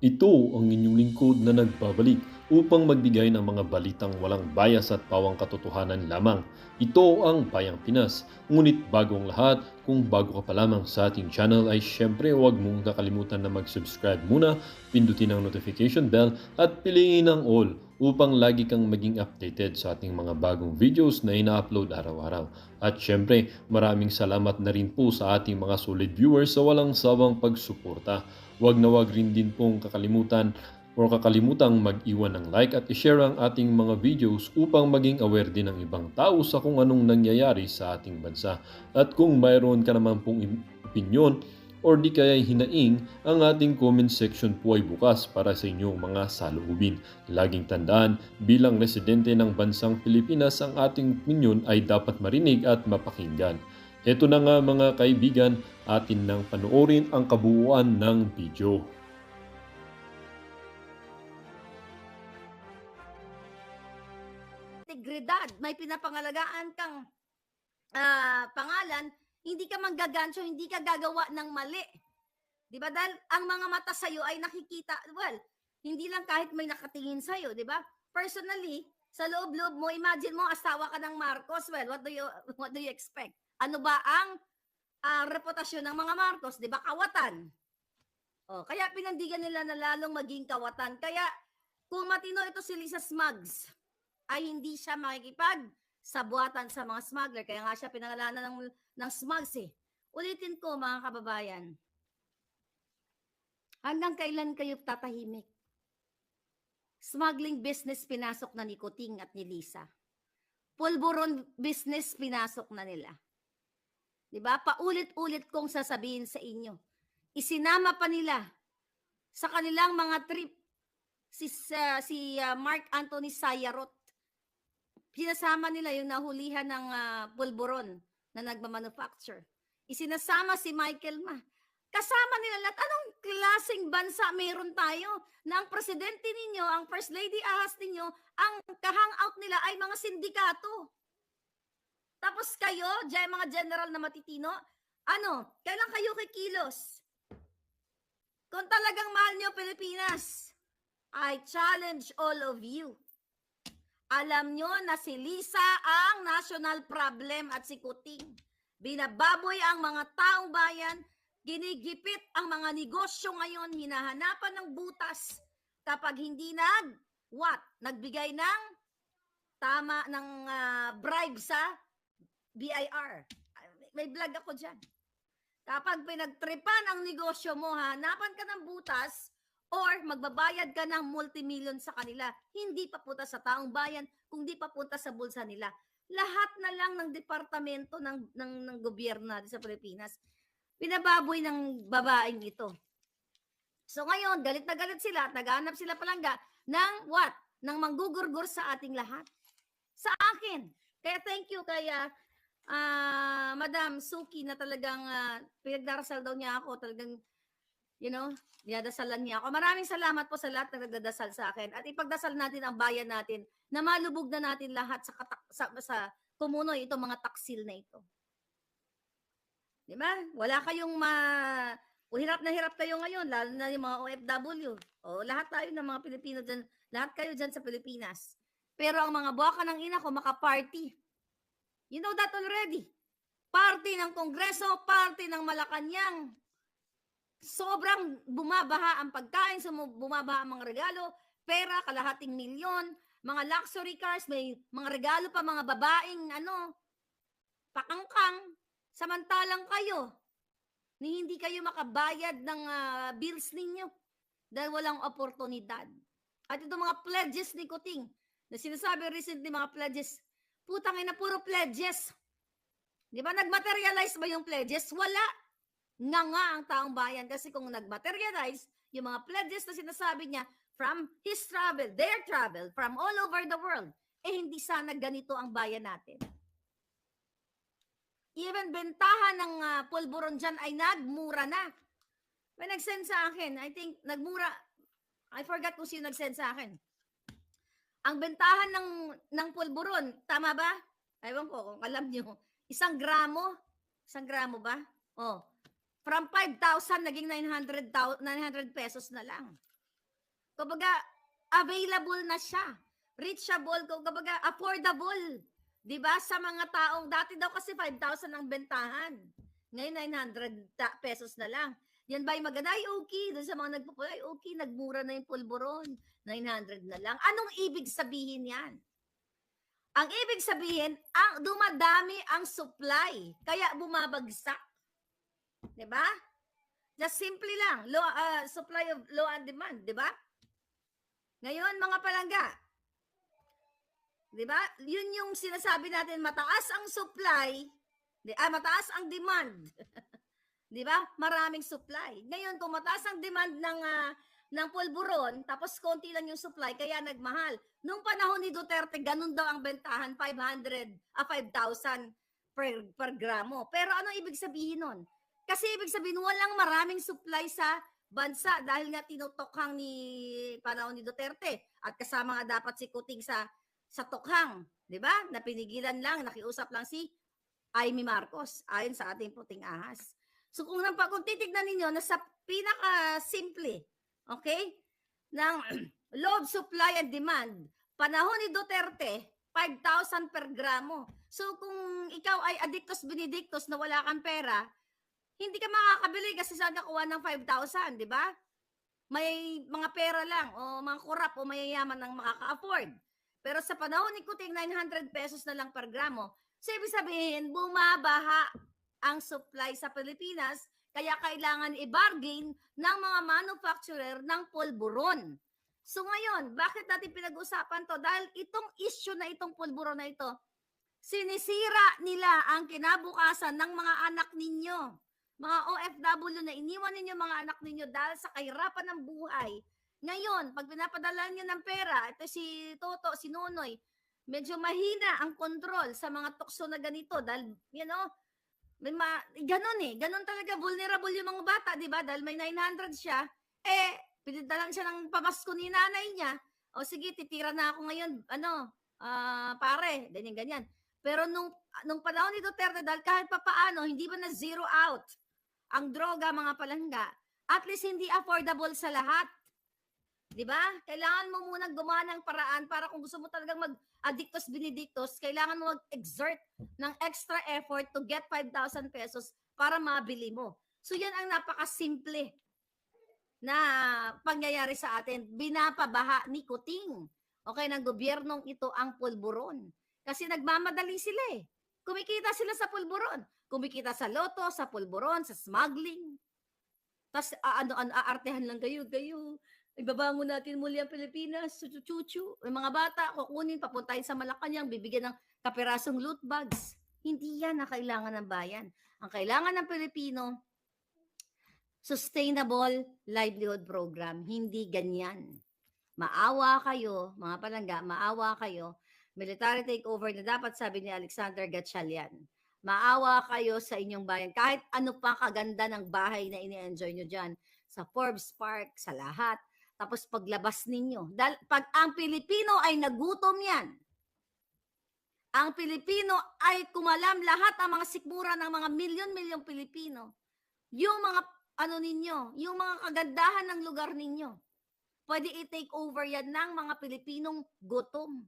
Ito ang inyong lingkod na nagbabalik upang magbigay ng mga balitang walang bias at pawang katotohanan lamang. Ito ang Bayang Pinas. Ngunit bagong lahat, kung bago ka pa lamang sa ating channel ay syempre huwag mong kakalimutan na mag-subscribe muna, pindutin ang notification bell at piliin ang all upang lagi kang maging updated sa ating mga bagong videos na ina-upload araw-araw. At syempre, maraming salamat na rin po sa ating mga solid viewers sa walang sawang pagsuporta. Huwag na huwag rin din pong kakalimutang mag-iwan ng like at i-share ang ating mga videos upang maging aware din ng ibang tao sa kung anong nangyayari sa ating bansa. At kung mayroon ka naman pong opinion or di kaya hinaing, ang ating comment section po ay bukas para sa inyong mga saloobin. Laging tandaan, bilang residente ng bansang Pilipinas, ang ating opinion ay dapat marinig at mapakinggan. Ito na nga mga kaibigan, atin nang panoorin ang kabuuan ng video. Integridad, may pinapangalagaan kang pangalan, hindi ka manggagancho, hindi ka gagawa ng mali. Di ba? Dahil ang mga mata sa'yo ay nakikita, well, hindi lang kahit may nakatingin sa'yo, di ba? Personally, sa loob-loob mo, imagine mo, asawa ka ng Marcos, well, what do you expect? Ano ba ang reputasyon ng mga Marcos? Di ba? Kawatan. Kaya pinandigan nila na lalong maging kawatan. Kaya kung matino ito si Lisa Smugs, ay hindi siya makikipag sa buhatan sa mga smuggler. Kaya nga siya pinangalanan ng Smugs eh. Ulitin ko mga kababayan, hanggang kailan kayo tatahimik? Smuggling business pinasok na ni Kuting at ni Lisa. Pulburon business pinasok na nila. Diba? Paulit-ulit kong sasabihin sa inyo. Isinama pa nila sa kanilang mga trip si Mark Anthony Sayarot. Sinasama nila yung nahulihan ng pulburon na nagmamanufacture. Isinasama si Michael Ma. Kasama nila lahat. Anong klaseng bansa meron tayo na ang presidente ninyo, ang first lady ahas ninyo, ang kahangout nila ay mga sindikato. Tapos kayo, mga general na matitino, kailan kayo kikilos? Kung talagang mahal nyo Pilipinas, I challenge all of you. Alam nyo na si Lisa ang national problem at si Kuting. Binababoy ang mga taong bayan, ginigipit ang mga negosyo ngayon, hinahanapan ng butas kapag hindi nagbigay ng tama ng bribe sa BIR. May vlog ako dyan. Kapag pinagtripan ang negosyo mo, hanapan ka ng butas, or magbabayad ka ng multimillion sa kanila, hindi papunta sa taong bayan, kundi papunta sa bulsa nila. Lahat na lang ng departamento ng gobyerno natin sa Pilipinas, pinababoy ng babaeng ito. So ngayon, galit na galit sila at naghahanap sila palangga ng ng manggugurgur sa ating lahat. Sa akin. Kaya thank you kaya Madam Suki na talagang pinagdarasal daw niya ako, talagang dinadasalan niya ako. Maraming salamat po sa lahat na nagdadasal sa akin. At ipagdasal natin ang bayan natin na malubog na natin lahat sa kumunoy itong mga taksil na ito. Di ba? Wala kayong hirap na hirap kayo ngayon, lalo na yung mga OFW. Lahat tayo ng mga Pilipino dyan, lahat kayo dyan sa Pilipinas. Pero ang mga buwaka ng ina ko, maka-party. You know that already. Party ng Kongreso, party ng Malacanang. Sobrang bumabaha ang pagkain, bumabaha ang mga regalo, pera, kalahating milyon, mga luxury cars, may mga regalo pa mga babaeng, pakangkang. Samantalang kayo, hindi kayo makabayad ng bills ninyo dahil walang oportunidad. At itong mga pledges ni Kuting, na sinasabi recently mga pledges, putang ina, puro pledges. Di ba nagmaterialize ba yung pledges? Wala. Nga ang taong bayan kasi kung nagmaterialize yung mga pledges na sinasabi niya from his travel, their travel, from all over the world, hindi sana ganito ang bayan natin. Even bentahan ng pulburon dyan ay nagmura na. May nag-send sa akin, I think nagmura, I forgot kung sino nag-send sa akin. Ang bentahan ng pulburon, tama ba? Ewan ko kung alam nyo. 1 gramo? 1 gramo ba? From 5,000 naging 900 pesos na lang. Kumbaga, available na siya. Reachable, kumbaga, affordable. 'Di ba? Sa mga taong, dati daw kasi 5,000 ang bentahan. Ngayon, 900 pesos na lang. Yan ba yung maganda? Ay, okay. Doon sa mga nagpupula, ay, okay, nagmura na yung pulburon. 900 na lang. Anong ibig sabihin yan? Ang ibig sabihin, dumadami ang supply. Kaya bumabagsak. 'Di ba? Just simply lang, supply of low and demand, 'di ba? Ngayon, mga palangga, 'di ba? Yun yung sinasabi natin, mataas ang supply, mataas ang demand. 'Di ba? Maraming supply. Ngayon, kung mataas ang demand ng pulburon, tapos konti lang yung supply, kaya nagmahal. Nung panahon ni Duterte, ganun daw ang bentahan, 5,000 per gramo. Pero ano ibig sabihin nun? Kasi ibig sabihin, walang maraming supply sa bansa dahil nga tinutokhang ni panahon ni Duterte at kasama nga dapat si Kuting sa tokhang, 'di ba? Napinigilan lang, nakiusap lang si Amy Marcos ayon sa ating puting ahas. So kung titignan ninyo, nasa pinaka-simple, okay, ng load, supply, and demand, panahon ni Duterte, 5,000 per gramo. So kung ikaw ay addictus benedictus na wala kang pera, hindi ka makakabili kasi saan ka kuha ng 5,000, di ba? May mga pera lang o mga kurap o mayayaman ang makaka-afford. Pero sa panahon ni Kuting, 900 pesos na lang per gramo. So ibig sabihin, bumabaha ang supply sa Pilipinas, kaya kailangan i-bargain ng mga manufacturer ng pulburon. So ngayon, bakit natin pinag-usapan to? Dahil itong issue na itong pulburon na ito, sinisira nila ang kinabukasan ng mga anak ninyo. Mga OFW na iniwan ninyo mga anak ninyo dahil sa kahirapan ng buhay. Ngayon, pag pinapadala nyo ng pera, ito si Toto, si Nonoy, medyo mahina ang control sa mga tukso na ganito dahil, ganun talaga, vulnerable yung mga bata, di ba? Dahil may 900 siya, pinadalan siya ng pamasko ni nanay niya, o sige, titira na ako ngayon, pare, ganyan. Pero nung panahon ni Duterte, dahil kahit papaano, hindi ba na zero out ang droga, mga palangga, at least hindi affordable sa lahat. Diba? Kailangan mo munang gumawa ng paraan para kung gusto mo talagang mag-addictus benedictus, kailangan mo mag-exert ng extra effort to get 5,000 pesos para mabili mo. So yan ang napakasimple na pangyayari sa atin. Binapabaha ni Kuting, okay, ng gobyernong ito ang pulburon. Kasi nagmamadali sila eh. Kumikita sila sa pulburon. Kumikita sa loto, sa pulburon, sa smuggling. Tapos aartehan lang kayo. Ibabangon natin muli ang Pilipinas, chuchu. May mga bata, kukunin, papuntahin sa Malacanang, bibigyan ng kapirasong loot bags. Hindi yan ang kailangan ng bayan. Ang kailangan ng Pilipino, sustainable livelihood program. Hindi ganyan. Maawa kayo, mga palangga, maawa kayo. Military takeover na dapat, sabi ni Alexander Gatchalian. Maawa kayo sa inyong bayan. Kahit ano pa kaganda ng bahay na ini-enjoy nyo dyan, sa Forbes Park, sa lahat. Tapos paglabas ninyo, dahil pag ang Pilipino ay nagutom yan, ang Pilipino ay kumalam lahat ang mga sikmura ng mga milyon-milyong Pilipino, yung mga yung mga kagandahan ng lugar ninyo, pwede i-take over yan ng mga Pilipinong gutom.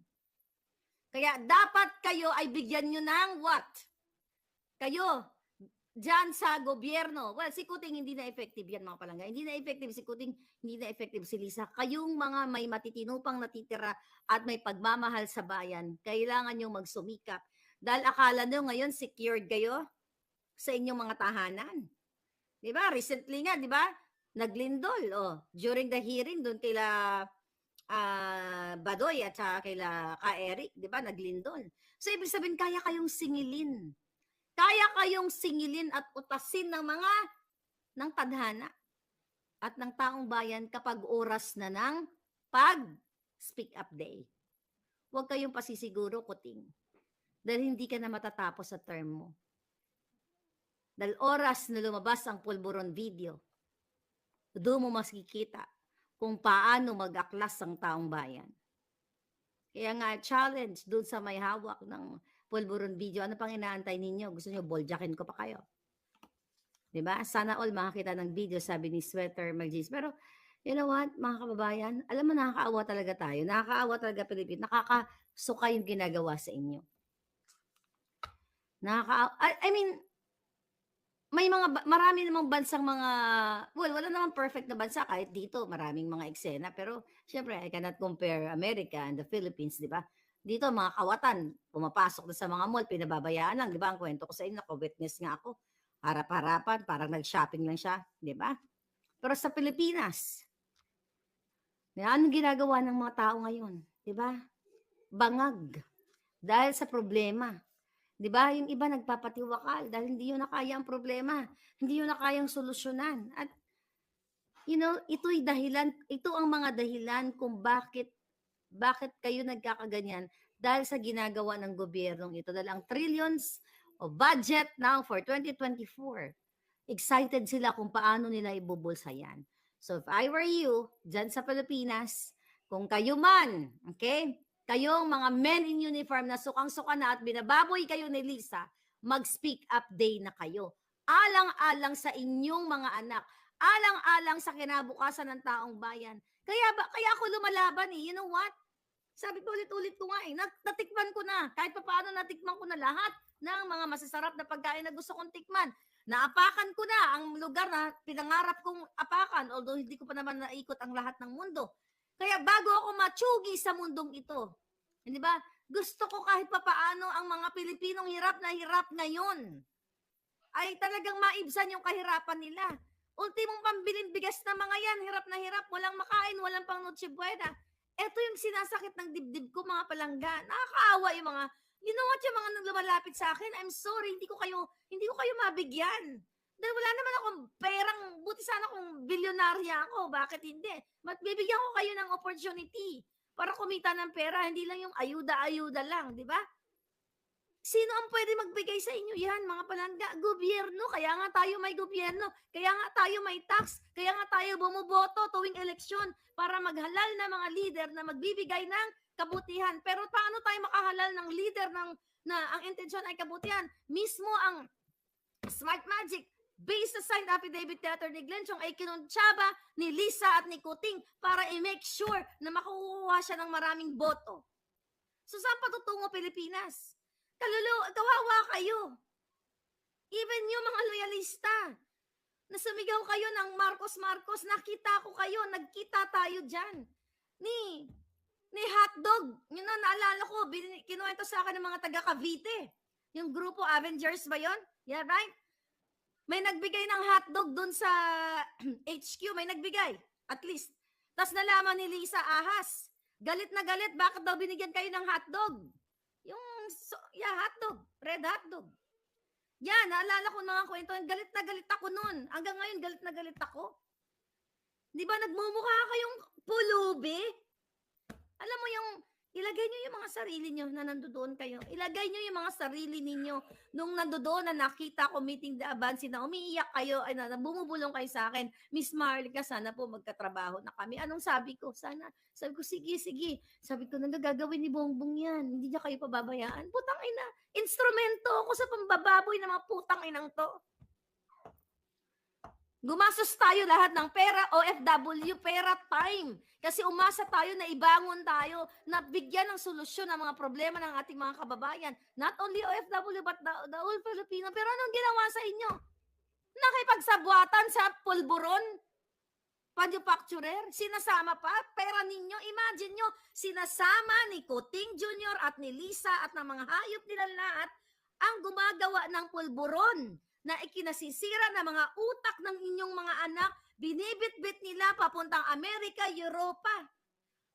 Kaya dapat kayo ay bigyan nyo ng what? Kayo, dyan sa gobyerno. Well, si Kuting hindi na effective yan, mga palangga. Hindi na effective si Kuting, hindi na effective si Lisa. Kayong mga may matitinupang natitira at may pagmamahal sa bayan, kailangan nyo magsumikap. Dahil akala nyo ngayon secured kayo sa inyong mga tahanan. Diba? Recently nga, diba? Naglindol. During the hearing, doon kila Badoy at saka kila Ka-Eric, diba? Naglindol. So, ibig sabihin, kaya kayong singilin. Kaya kayong singilin at utasin ng tadhana at ng taong bayan kapag oras na ng pag-speak up day. Huwag kayong pasisiguro, Kuting. Dahil hindi ka na matatapos sa term mo. Dahil oras na lumabas ang pulburon video, doon mo makikita kung paano mag-aklas ang taong bayan. Kaya nga, challenge doon sa may hawak ng pulburon video. Ano pang inaantay ninyo? Gusto nyo boljakin ko pa kayo? Diba? Sana all makakita ng video, sabi ni Sweater Magis. Pero You know what, mga kababayan, alam mo nakakaawa talaga tayo, nakakaawa talaga Pilipinas, nakakasuka yung ginagawa sa inyo. I mean, may marami namang bansang mga, well, wala namang perfect na bansa kahit dito, maraming mga eksena, pero siyempre I cannot compare America and the Philippines, 'di ba? Dito mga kawatan, pumapasok na sa mga mall, pinababayaan lang, 'di ba? Ang kwento ko sa inyo, naka-witness nga ako. Harap-harapan, parang nag-shopping lang siya, 'di ba? Pero sa Pilipinas, anong ginagawa ng mga tao ngayon, 'di ba? Bangag dahil sa problema. 'Di ba? Yung iba nagpapatiwakal dahil hindi yun na kaya ang problema, hindi yun na kayang solusyonan. At ito ang mga dahilan kung bakit kayo nagkakaganyan dahil sa ginagawa ng gobyernong ito. Dahil ang trillions of budget now for 2024. Excited sila kung paano nila ibubulsa yan. So if I were you, dyan sa Pilipinas, kung kayo man, okay, kayong mga men in uniform na sukang-suka na at binababoy kayo ni Lisa, mag-speak up day na kayo. Alang-alang sa inyong mga anak, alang-alang sa kinabukasan ng taong bayan. Kaya ako lumalaban eh. You know what? Sabi ko ulit-ulit ko nga eh, natikman ko na. Kahit pa paano natikman ko na lahat ng mga masasarap na pagkain na gusto kong tikman. Naapakan ko na ang lugar na pinangarap kong apakan, although hindi ko pa naman naikot ang lahat ng mundo. Kaya bago ako matsugi sa mundong ito, hindi ba? Gusto ko kahit papaano ang mga Pilipinong hirap na hirap ngayon ay talagang maibsan yung kahirapan nila. Ultimong pambilin bigas na mga yan, hirap na hirap, walang makain, walang pang noche buena. Ito yung sinasakit ng dibdib ko, mga palangga. Nakakaawa yung mga, you know what, yung mga lumalapit sa akin, I'm sorry, hindi ko kayo mabigyan. Dahil wala naman akong perang, buti sana kung bilyonarya ako, bakit hindi? Bibigyan ko kayo ng opportunity para kumita ng pera, hindi lang yung ayuda-ayuda lang, di ba? Sino ang pwede magbigay sa inyo yan, mga palangga? Gobyerno, kaya nga tayo may gobyerno, kaya nga tayo may tax, kaya nga tayo bumuboto tuwing eleksyon para maghalal na mga leader na magbibigay ng kabutihan. Pero paano tayo makahalal ng leader na ang intensyon ay kabutihan? Mismo ang Smart Magic, based sa signed affidavit letter ni Glenn Chong, ay kinuntsaba ni Lisa at ni Kuting para i-make sure na makukuha siya ng maraming boto. So saan patutungo Pilipinas? Kawawa kayo. Even yung mga loyalista na sumigaw kayo ng Marcos, nakita ko kayo, nagkita tayo dyan. Ni hotdog, yun na naalala ko, kinuwento sa akin ng mga taga Cavite. Yung grupo Avengers ba yun? Yeah, right? May nagbigay ng hotdog dun sa HQ, may nagbigay, at least. Tapos nalaman ni Lisa Ahas, galit na galit, bakit daw binigyan kayo ng hotdog? Hotdog, red hotdog. Yan, naalala ko mga kwento, galit na galit ako nun. Hanggang ngayon, galit na galit ako. Di ba, nagmumukha kayong pulubi? Alam mo yung, ilagay nyo yung mga sarili nyo na nandoon kayo. Ilagay nyo yung mga sarili ninyo nung nandoon na nakita ko meeting the Abansi na umiiyak kayo, ay na bumubulong kayo sa akin. Miss Marlica, sana po magkatrabaho na kami. Anong sabi ko? Sabi ko, sige. Sabi ko, nagagawin ni Bongbong yan. Hindi niya kayo pababayaan. Putang ina, instrumento ako sa pambababoy ng mga putang inang to. Gumastos tayo lahat ng pera, OFW, pera, time. Kasi umasa tayo na ibangon tayo, na bigyan ng solusyon ang mga problema ng ating mga kababayan. Not only OFW, but the whole Filipino. Pero anong ginawa sa inyo? Nakipagsabwatan sa pulburon? Manufacturer? Sinasama pa? Pera ninyo? Imagine nyo, sinasama ni Kuting Jr. at ni Lisa at ng mga hayop nila lahat ang gumagawa ng pulburon na ikinasisira ng mga utak ng inyong mga anak, binibit-bit nila papuntang Amerika, Europa.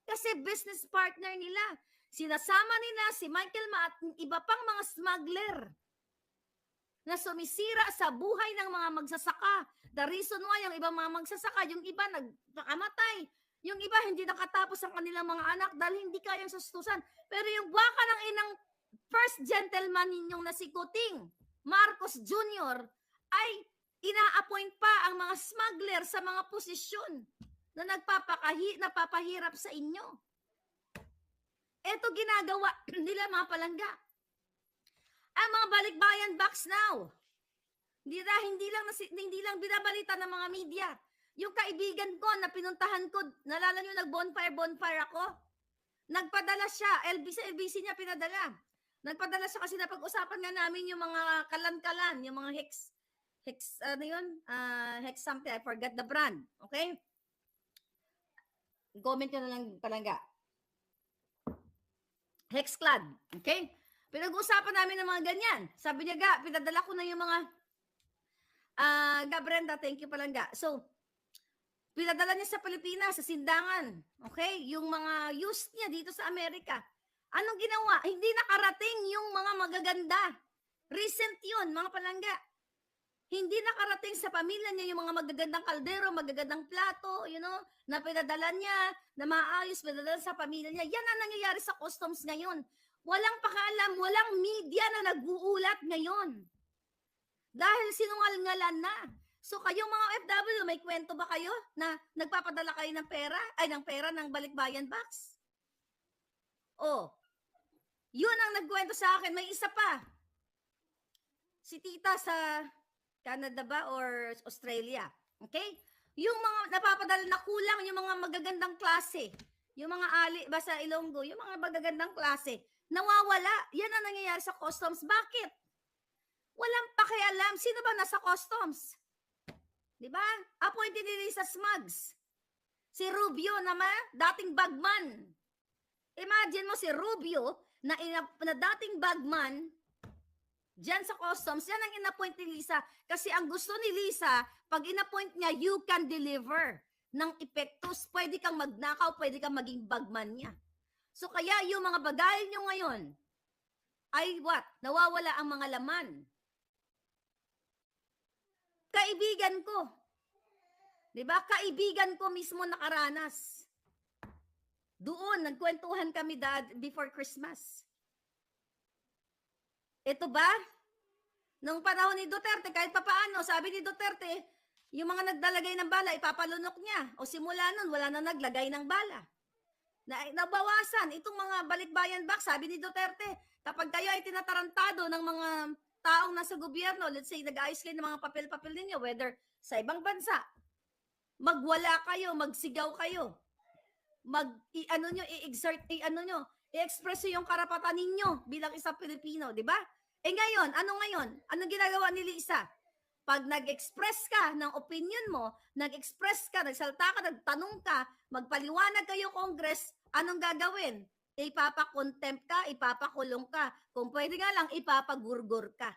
Kasi business partner nila. Sinasama nila si Michael Ma at iba pang mga smuggler na sumisira sa buhay ng mga magsasaka. The reason why yung ibang mga magsasaka, yung iba nagkamatay. Yung iba hindi nakatapos ang kanilang mga anak dahil hindi kayang sustusan. Pero yung baka ng inang first gentleman ninyong na si Kuting Marcos Jr. ay ina-appoint pa ang mga smuggler sa mga posisyon na napapahirap sa inyo. Ito ginagawa nila mga palangga. Ang mga balikbayan box now. Hindi lang binabalita ng mga media. Yung kaibigan ko na pinuntahan ko, nalala nyo, nag-bonfire ako. Nagpadala siya, LBC niya pinadala. Nagpadala siya kasi napag-usapan nga namin yung mga kalan-kalan, yung mga ano yun? Hex something, I forgot the brand. Okay? Comment nyo na lang palangga. Hexclad. Okay? Pinag-usapan namin ng mga ganyan. Sabi niya, ga, pinadala ko na yung mga ga Brenda, thank you palangga. So, pinadala niya sa Pilipinas, sa Sindangan. Okay? Yung mga used niya dito sa Amerika. Anong ginawa? Hindi nakarating yung mga magaganda. Recent yun, mga palangga. Hindi nakarating sa pamilya niya yung mga magagandang kaldero, magagandang plato, na pinadala niya, na maayos, pinadala sa pamilya niya. Yan ang nangyayari sa customs ngayon. Walang pakaalam, walang media na nag-uulat ngayon. Dahil sinungalingalan na. So kayong mga OFW, may kwento ba kayo na nagpapadala kayo ng pera ng balikbayan box? Oh, yun ang nagkwento sa akin. May isa pa. Si tita sa Canada ba or Australia? Okay? Yung mga napapadala na kulang, yung mga magagandang klase, yung mga sa Ilonggo, yung mga magagandang klase, nawawala. Yan ang nangyayari sa customs. Bakit? Walang pakialam. Sino ba nasa customs? Diba? Appointed ni Lisa Smugs. Si Rubio naman, dating bagman. Imagine mo si Rubio na dating bagman dyan sa customs, yan ang inappoint ni Lisa. Kasi ang gusto ni Lisa, pag inappoint niya, you can deliver ng epektos. Pwede kang magnakaw, pwede kang maging bagman niya. So kaya yung mga bagay nyo ngayon, ay what? Nawawala ang mga laman. Kaibigan ko. Diba? Kaibigan ko mismo nakaranas. Doon, nagkwentuhan kami before Christmas. Ito ba? Nung panahon ni Duterte, kahit papaano, sabi ni Duterte, yung mga nagdalagay ng bala, ipapalunok niya. O simula nun, wala na naglagay ng bala. Nabawasan. Itong mga balikbayan box, sabi ni Duterte, kapag kayo ay tinatarantado ng mga taong nasa gobyerno, let's say, nag-ayos kayo ng mga papel-papel ninyo, whether sa ibang bansa, magwala kayo, magsigaw kayo, i-express yung karapatan ninyo bilang isang Pilipino, di ba? Ngayon, anong ginagawa ni Lisa? Pag nag-express ka ng opinion mo, nag-express ka, nagsalta ka, nagtanong ka, magpaliwanag kayo Congress, anong gagawin? Ipapakontempt ka, ipapakulong ka. Kung pwede nga lang, ipapagurgur ka.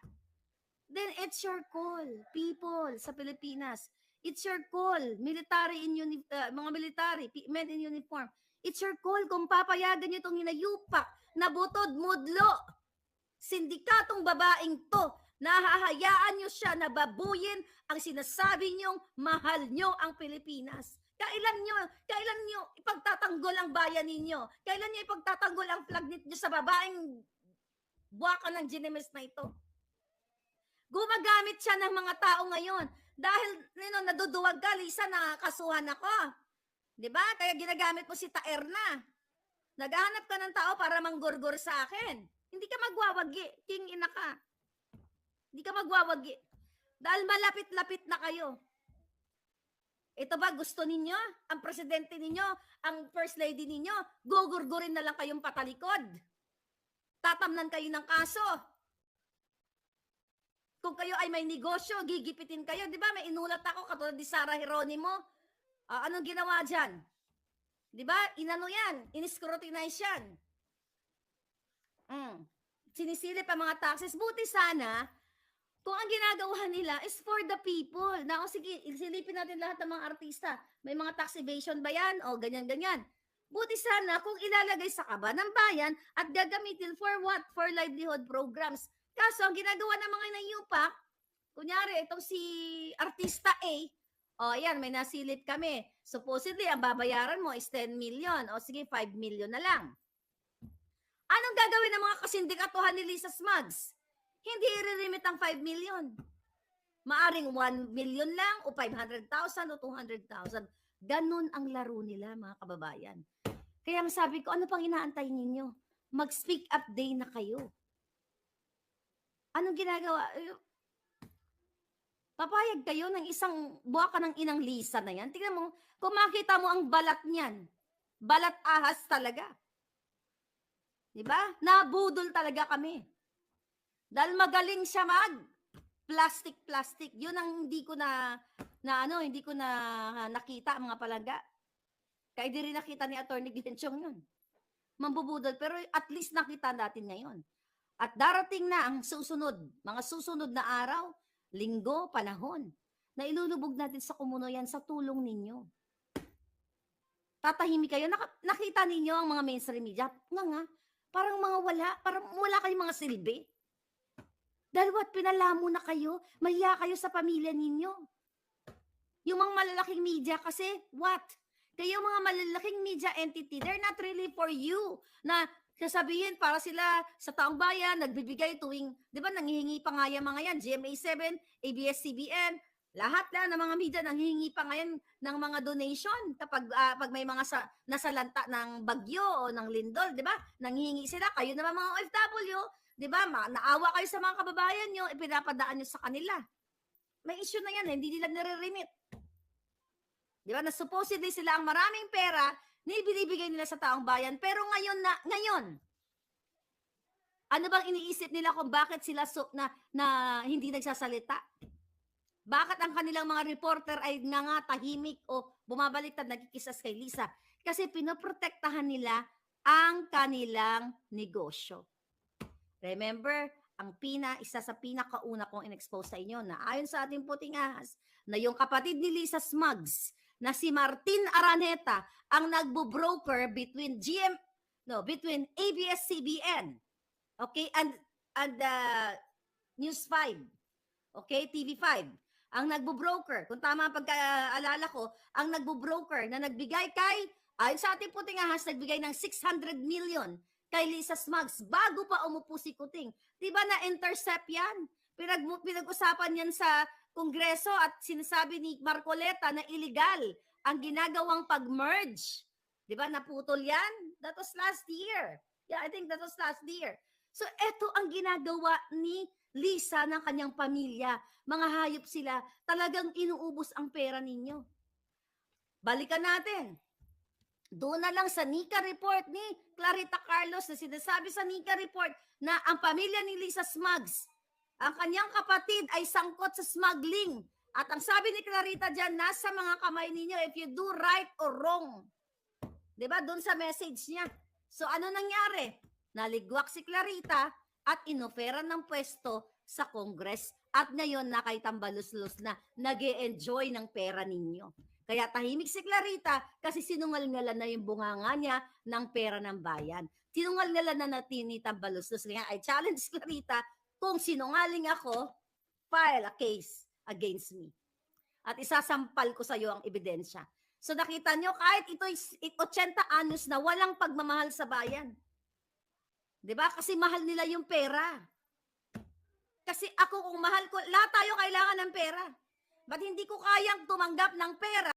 Then it's your call, people sa Pilipinas. It's your call, mga military, men in uniform. It's your call kung papayagan nyo itong hinayupak na butod, mudlo, sindikatong babaeng to, nahahayaan nyo siya na babuyin ang sinasabi nyong mahal nyo ang Pilipinas. Kailan nyo ipagtatanggol ang bayan ninyo? Kailan nyo ipagtatanggol ang flag nyo sa babaeng buwaka ng Ginemes na ito? Gumagamit siya ng mga tao ngayon. Dahil naduduwag ka, Lisa, nakakasuhan ako. Diba? Kaya ginagamit mo si Taerna. Naghahanap ka ng tao para manggurgur sa akin. Hindi ka magwawagi. King ina ka. Hindi ka magwawagi. Dahil malapit-lapit na kayo. Ito ba gusto ninyo? Ang presidente ninyo, ang first lady ninyo, gugurgurin na lang kayong patalikod. Tatamnan kayo ng kaso. Kung kayo ay may negosyo, gigipitin kayo. Di ba? May inulat ako katulad ni Sara Geronimo. Anong ginawa dyan? Di ba? Inano yan. In-scrutinize yan. Sinisilip ang mga taxes. Buti sana, kung ang ginagawa nila is for the people. Na, sige, silipin natin lahat ng mga artista. May mga tax evasion ba yan? O, ganyan-ganyan. Buti sana kung ilalagay sa kaba ng bayan at gagamitin for what? For livelihood programs. Kaso, ang ginagawa ng mga nayupak, kunyari, itong si artista A, ayan, may nasilip kami. Supposedly, ang babayaran mo is 10 million. O sige, 5 million na lang. Anong gagawin ng mga kasindikatuhan ni Lisa Smugs? Hindi i-remit ang 5 million. Maaring 1 million lang, o 500,000, o 200,000. Ganun ang laro nila, mga kababayan. Kaya sabi ko, ano pang inaantay ninyo? Mag-speak up day na kayo. Anong ginagawa? Papayag kayo ng isang buwa ka ng inang Lisa na yan? Tingnan mo, kung makita mo ang balat niyan, balat ahas talaga. Diba? Nabudol talaga kami. Dahil magaling siya plastic. Yun ang hindi ko na nakita mga palangga. Kaya di rin nakita ni Atty. Glenchong yun. Mambubudol, pero at least nakita natin ngayon. At darating na ang mga susunod na araw, linggo, panahon, na ilulubog natin sa kumuno yan sa tulong ninyo. Tatahimik kayo. Nakita ninyo ang mga mainstream media. Nga, parang wala kayong mga silbi. Dahil pinalamo na kayo, mahiya kayo sa pamilya ninyo. Yung mga malalaking media kasi, kayo mga malalaking media entity, they're not really for you na sasabihin para sila sa taong bayan, nagbibigay tuwing, di ba, nanghihingi pa nga yung mga yan, GMA7, ABS-CBN, lahat ng mga media nanghihingi pa ngayon ng mga donation kapag pag may mga nasalanta ng bagyo o ng lindol, di ba? Nanghihingi sila, kayo naman mga OFW, di ba? Naawa kayo sa mga kababayan nyo, ipinapadaan nyo sa kanila. May issue na yan, hindi nila nire-remit. Di ba? Na supposedly sila ang maraming pera na ibinibigay nila sa taong bayan. Pero ngayon, ano bang iniisip nila kung bakit sila na hindi nagsasalita? Bakit ang kanilang mga reporter ay tahimik o bumabaliktad nagkikisas kay Lisa? Kasi pinoprotektahan nila ang kanilang negosyo. Remember, isa sa pinakauna kong in-expose sa inyo na ayon sa ating puting ahas, na yung kapatid ni Lisa Smugs, na si Martin Araneta ang nagbo-broker between ABS-CBN, okay, and News 5, okay, TV5, ang nagbo-broker, kung tama ang pagkaalala ko, ang nagbo-broker na nagbigay ayon sa ating puting ahas, nagbigay ng 600 million kay Lisa Smugs bago pa umupo si Kuting. Diba na-intercept yan? Pinag-usapan yan sa Kongreso at sinasabi ni Marcoleta na illegal ang ginagawang pag-merge. Di ba? Naputol yan? That was last year. Yeah, I think that was last year. So, eto ang ginagawa ni Lisa ng kanyang pamilya. Mga hayop sila. Talagang inuubos ang pera ninyo. Balikan natin. Doon na lang sa Nika report ni Clarita Carlos na sinasabi sa Nika report na ang pamilya ni Lisa Smugs, ang kanyang kapatid ay sangkot sa smuggling. At ang sabi ni Clarita dyan, nasa mga kamay ninyo if you do right or wrong. Diba? Doon sa message niya. So ano nangyari? Naligwak si Clarita at inoferan ng pwesto sa Congress. At ngayon nakaitambalus-lus na nag-e-enjoy ng pera ninyo. Kaya tahimik si Clarita kasi sinungal-ngalan na yung bunganga niya ng pera ng bayan. Sinungal-ngalan na tinitambalus-lus. Kaya I challenge Clarita, kung sinungaling ako, file a case against me. At isasampal ko sa iyo ang ebidensya. So nakita nyo, kahit ito'y 80 anyos na walang pagmamahal sa bayan. 'Di ba? Kasi mahal nila yung pera. Kasi ako kung mahal ko, lahat tayo kailangan ng pera. Ba't hindi ko kayang tumanggap ng pera